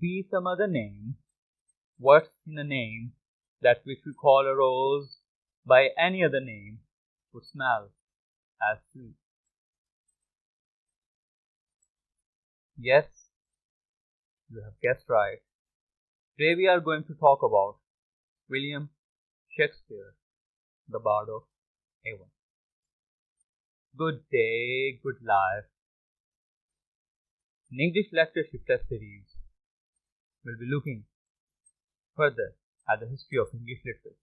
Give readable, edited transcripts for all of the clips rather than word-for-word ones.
be some other name, what's in a name that which we call a rose by any other name would smell as sweet? Yes, you have guessed right. Today we are going to talk about William Shakespeare, the Bard of Avon. Good day, good life. In English lecturership test series, we'll be looking further at the history of English literature.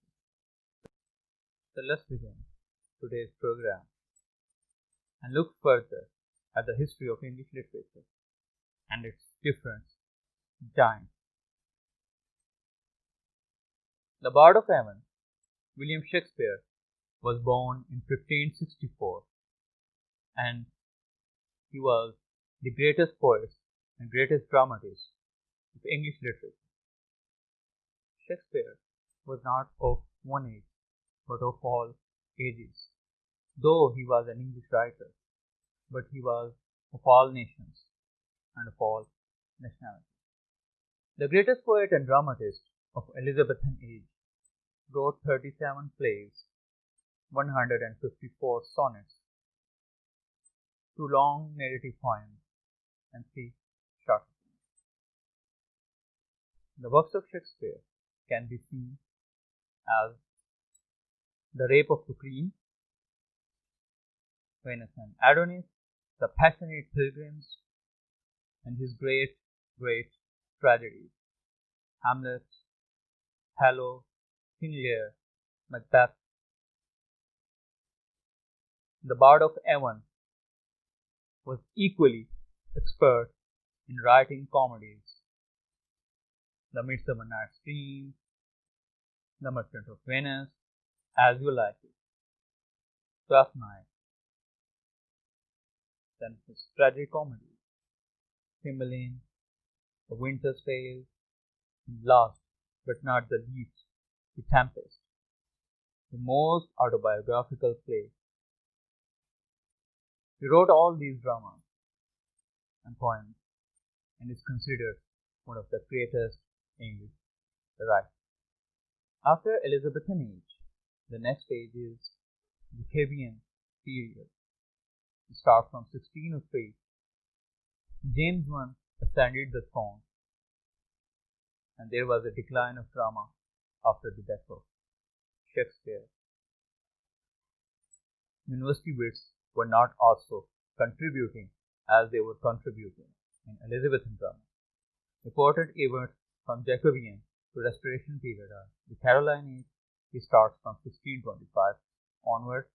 So let's begin today's program and look further at the history of English literature and its different giants. The Bard of Avon, William Shakespeare, was born in 1564 and he was the greatest poet and greatest dramatist of English literature. Shakespeare was not of one age but of all ages. Though he was an English writer, but he was of all nations and of all nationalities. The greatest poet and dramatist of Elizabethan age wrote 37 plays, 154 sonnets, 2 long narrative poems, and 3 short poems. The works of Shakespeare can be seen as The Rape of the Queen, Venus and Adonis, The Passionate Pilgrims, and his great tragedies, Hamlet, Othello, King Lear, Macbeth. The Bard of Avon was equally expert in writing comedies, The Midsummer Night's Dream, The Merchant of Venice, As You Like It, Twelfth Night, then his tragicomedy, Cymbeline, The Winter's Tale, and last but not the least, The Tempest, the most autobiographical play. He wrote all these dramas and poems and is considered one of the greatest English writers. After Elizabethan age, the next stage is the Jacobean period. It starts from 1603. James I ascended the throne, and there was a decline of drama after the death of Shakespeare. University wits were not also contributing as they were contributing in Elizabethan drama. Important events from Jacobean to Restoration period are the Caroline age. It starts from 1625 onwards.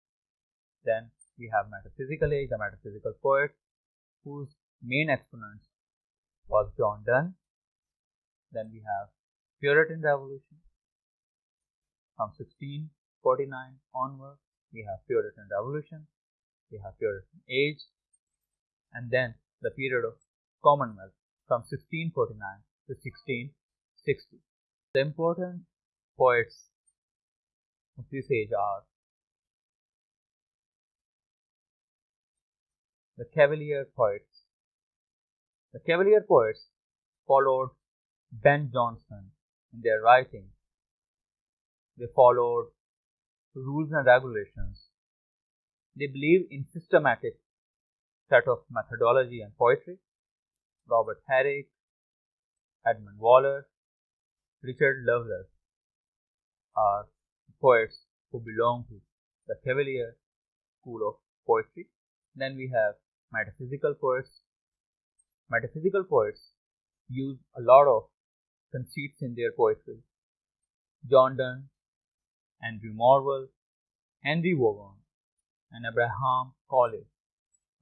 Then we have Metaphysical age, the metaphysical poets, whose main exponents was John Donne. Then we have Puritan Revolution. From 1649 onwards, we have Puritan Revolution, we have Puritan age, and then the period of Commonwealth from 1649 to 1660. The important poets of this age are the Cavalier poets. The Cavalier poets followed Ben Jonson in their writing. They followed rules and regulations. They believed in systematic set of methodology and poetry. Robert Herrick, Edmund Waller, Richard Lovelace are poets who belong to the Cavalier school of poetry. Then we have metaphysical poets. Metaphysical poets use a lot of conceits in their poetry. John Donne, Andrew Morville, Henry Vaughan, and Abraham College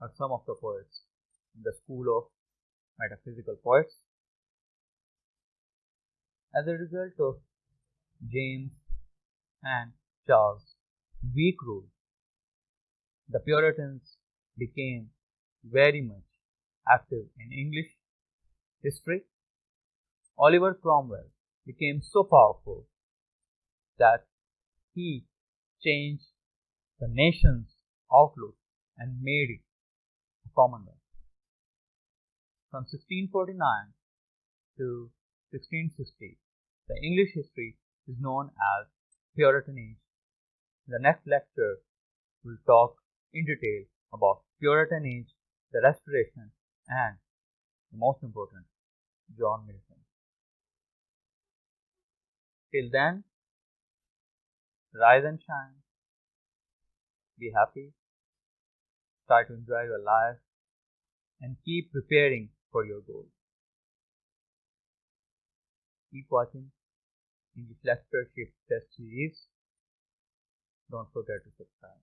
are some of the poets in the school of metaphysical poets. As a result of James and Charles' weak rule, the Puritans became very much active in English history. Oliver Cromwell became so powerful that he changed the nation's outlook and made it a commonwealth. From 1649 to 1660. The English history is known as Puritan Age. In the next lecture, we'll talk in detail about Puritan Age, the Restoration, and the most important, John Milton. Till then, rise and shine, be happy, try to enjoy your life, and keep preparing for your goals. Keep watching English Lecturership Test Series. Don't forget to subscribe.